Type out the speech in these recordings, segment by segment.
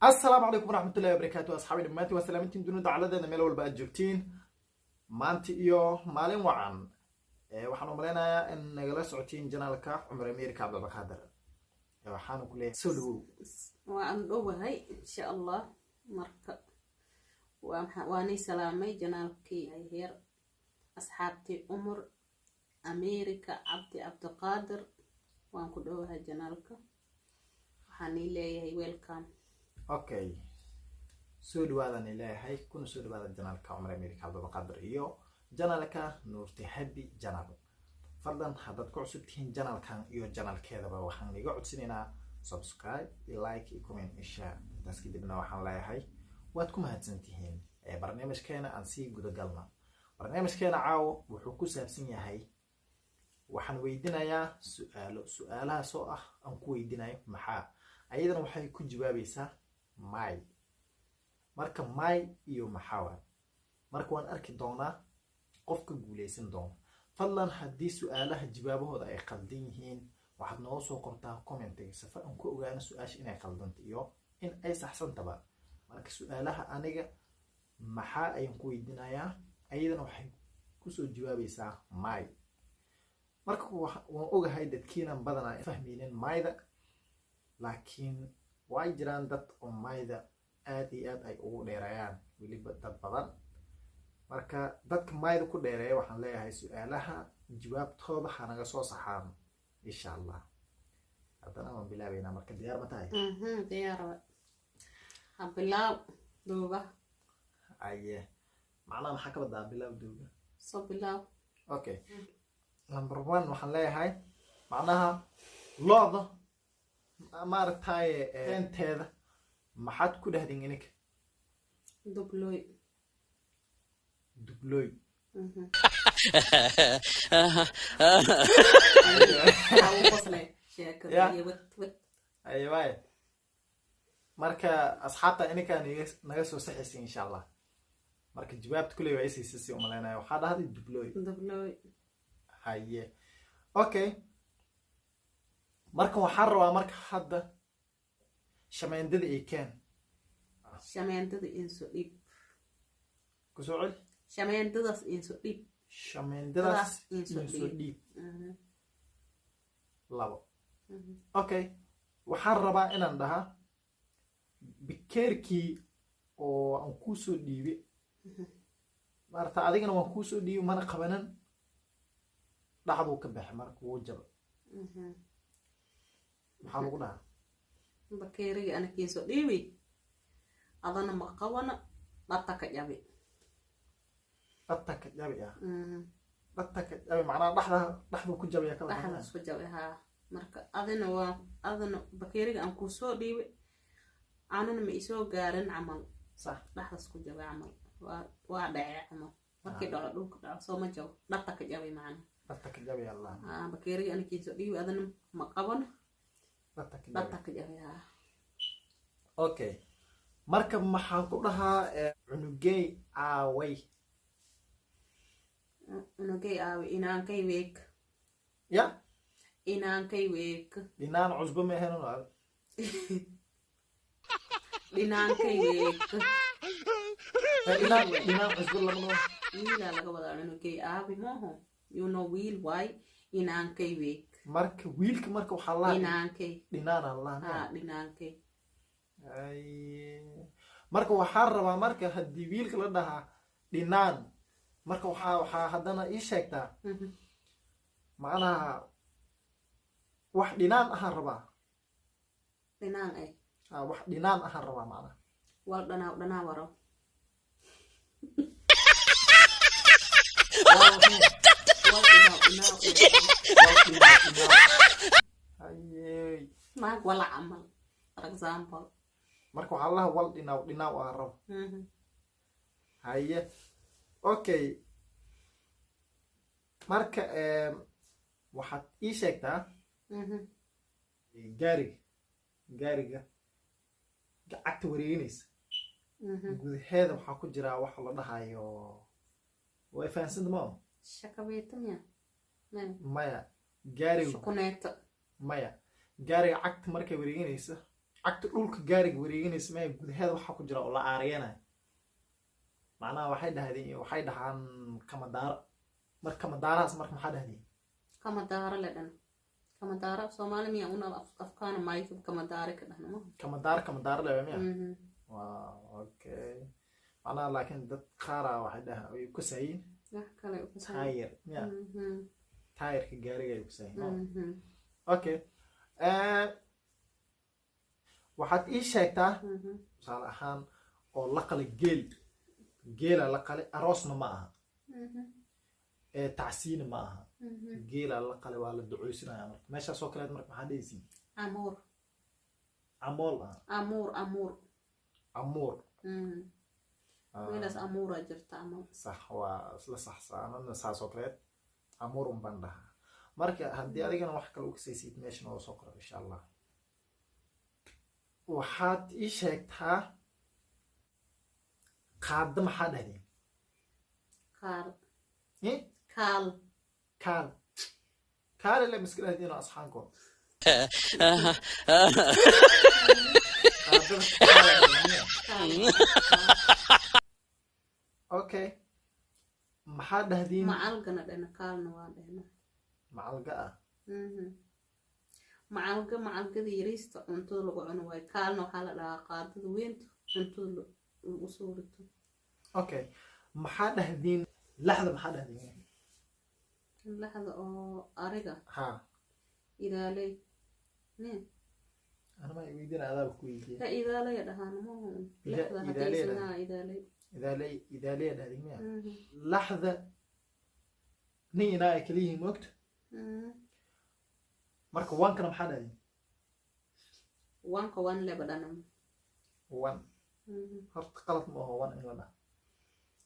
السلام عليكم ورحمة الله وبركاته أصحابي دماتي وسلامتين دون دعالة ميل والبا أجوبتين maanta iyo maalin wacan waxaan u maleynayaa in nagala socotiin janaalka Cumar Ameerika Cabdulqaadir waxaan ku leeyahay soo dhawow waan dhowahay insha Allah marka waani salaamay janaalkii heer asxaabtii Cumar Ameerika Cabdulqaadir waan ku dhowahay janaalka waxaan leeyahay welcome. Okay, soo dhawaadaan ilaahay kuna soo dhawaada janaalka Cumar Ameerika Cabdulqaadir iyo janaalka Nuurti Habi janaal fadlan haddaad ku cusub tihiin janaalkan iyo janaalkeedaba waxaan iga codsanaynaa subscribe like iyo comment insha taas kadibna waxaan leeyahay waad ku mahadsantihiin barnaamijkeena aan sii guda galna barnaamijkeena caawo wuxuu ku saabsan yahay waxaan weydiinayaa su'aalaha soo ah aan ku weydiinayo maxaa ayadana waxay ku jawaabaysaa may marka may iyo maxaa marka waan arki doonaa qofka guuleysan doona fadlan haddii su'aalaha jawaabahooda ay qaldan yihiin waxaad noo soo qortaa commentiga safa aan ku ogaano su'aasha inay qaldanto iyo in ay saxsantaba marka su'aalaha aniga maxaa ayaan ku weydiinayaa ayadana waxay ku soo jawaabaysaa may marka waan ogahay dadkiinan badanaa fahmaynin mayda laakiin way jiraan dad oo mayda aad iyo aad ay ugu dheerayaan weliba dad badan marka dadka mayda ku dheereeya waxaan leeyahay su'aalaha jawaabtooda ha naga soo saxaan insha Allah haddana waan bilaabaynaa marka diyaar ma tahay diyaar ha bilaab duuba aye macnaha maxaa ka badaa bilaab duuba soo bilaab okay number 1 waxaan leeyahay macnaha looda maaragtay enteeda maxaad ku dhahdin ininka dubloy aywaay marka asxaabta ininkaa naga soo saxaysa insha Allah marka jawaabta kuley waa isiisa si umaleynaya waxaa dhahday dubloy haye okay marka waxaan rabaa marka hadda shameendada ay keen shameendada inso dhib ku soo celi shameendadaas inso dhib shameendadaas inso dhib labo okay waxaan rabaa inaan dhaha bikeerkii oo aan ku soo dhiibay maarta adigana waan ku soo dhiibay mana qabanan dhaxdu ka baxay marka uu jabo maxaa lagu dhahaa bakeeriga ana kiiso dhiibi adana ma qabana dhata ka jabi dhata ka jabi macnaha dhaxdu ku jabaya ka dhaxda isku jabi haa marka adana bakeeriga aan ku soo dhiibi aanana ma isoo gaarin camal sax dhaxda isku jabi camal waa dhacay camal markii dhalo dhulka dhaco soo ma jabo dhata ka jabi macna dhata ka jabi Allah bakeeriga ana kiiso dhiibi adana ma qabana dhata ka jabi haa okay marka maxaan ku dhahaa cunugay aaway inaankay week ya inaankay week dhinaan cusbo ma ahayn oo inaankay week dhinaan cusbo lama wiila laga wadaa cunugay aabi maaho you know wiil why inaankay week marka wiilka marka waxaa la inaankay dhinaan Allah inaankay ay marka waxaan rabaa marka haddii wiilka la dhahaa dhinaan marka waxaa haddana ii sheegtaa macnaha wax dhinaan ahaan rabaa dhinaan wax dhinaan ahaan rabaa macnaha wal dhanaa waro maag wala camal for example marka waxaa lahaa wal dhinaaw aan rabo haye okay marka waxaad ii sheegtaa gaariga gacagta wareeginaysa gudaheeda waxaa ku jira wax la dhahayo way fahansanta ma shakabeetanya maya gaariga shukuneeto maya gaariga cagta markay wareeginaysa cagta dhulka gaariga wareeganaysa maya gudaheeda waxaa ku jira oo la aariyana macnaha waxay dhahaan kamadaaro marka kamadaarahaas marka maxaa dhahdeen kamadaaro le dhan kamadaaro Soomaali miya una afkaana maayka kamadaare ka dhahna ma kamadaaro le miya wow okay macnaha laakiin dad qaara waxay dhahaan ay ku saayin wax kale u ka tayir miya tayirka gaariga ay ku saayin okay waxaad ii sheegtaa tusaale ahaan oo la qala geela la qale aroosna ma aha tacsiina ma aha geela la qale waa la duceysanaya marka meeshaas oo kaleed marka maxaa dhehaysiin amuur meelaas amuura jirta ama sax waa isla saxsaanana saas oo kaleed amuur un baan dhahaa marka haddii adigana wax kale u kasaysid meeshan oo soo qoro insha allah waxaad ii sheegtaa qaada maxaa dhahdeen kaal ile miska dhahdeen oo asxaankood okay maxaa dhahdeen macalgana dhana kaalna waa dhahna macalga ah macalgada yariista cuntada lagu cuno waay kaalna waxaa la dhahaa qaadada weynta cuntada lagu soo rito okay maxaa dhahdeen laxda maxaa dhahdeen laxda oo ariga ha idaaley أنا ما يريدين عذاب كويس. لا إذا لا يدهان مو لحظة هتيسنا إذا لي هذه مية لحظة نينا أكليه وقت مركو وان كنا محل هذه وان لا بدنا وان هرت قلت ما هو وان إنجلنا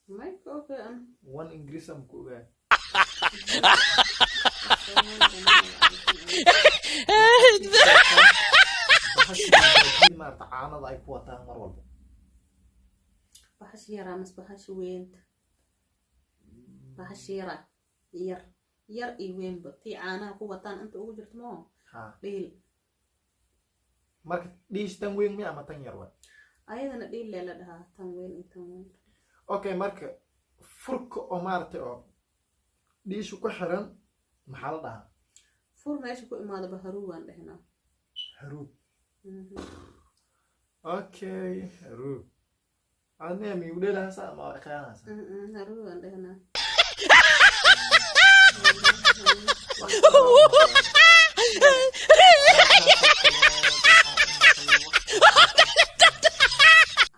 ما يكوك أنا وان إنجليز أم كوجا ما تعاند أي قوة مر والله بحش يرى مس بحش وين بحش يرى ير إي وين بطي عانا قوة أنت أوجرت ما ليل مرك ليش تنوين مي أما تنيرون أيضا ليل لا ده تنوين أوكي مرك فرق أمارته أو ليش كحرن محل ده فور ما يشكو إمادة بهروان هنا هروب اوكي هروب انا مي ولي لها ساعه ما خيانه هروب عندنا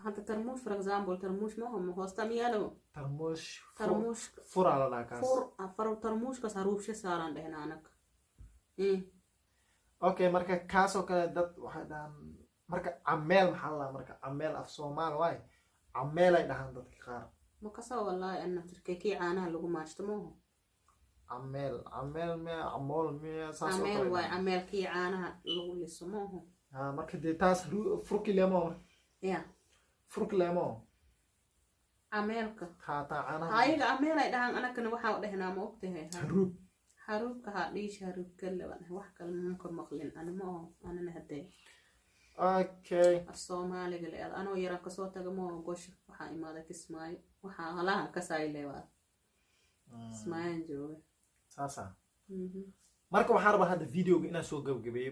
هذا ترموش فور اكزامبل ترموش ما هم هوستا ميالو ترموش فور على لاكاس فور ترموش كسروب شي صاران هنا انك اوكي مركا كاسو كلا دد waxay dhahan marka ameel maxaa la marka ameel af Soomaali way ameel ay dhahan dadka qaar ma kaso wallahi anna tirkeki caanaha lagu maashtamo ameel me amol me saaso ameel way ameelki caanaha lagu lismo marka de taas furki lemo ya furki lemo ameelka ta caanaha hayga ameel ay dhahan anakana waxa dhahnaa ma ogtahay haruub حروب كهاديش حروب كله وأنا واحد كلام ممكن مخلين أنا ما أنا نهدي أوكي الصومالي قال أنا ويرا كصوت جمو قش وحاي ما ذاك اسمعي وحا هلا كساي لوا اسمعي جو ساسا مركب حرب هذا الفيديو بينا سوق جبيه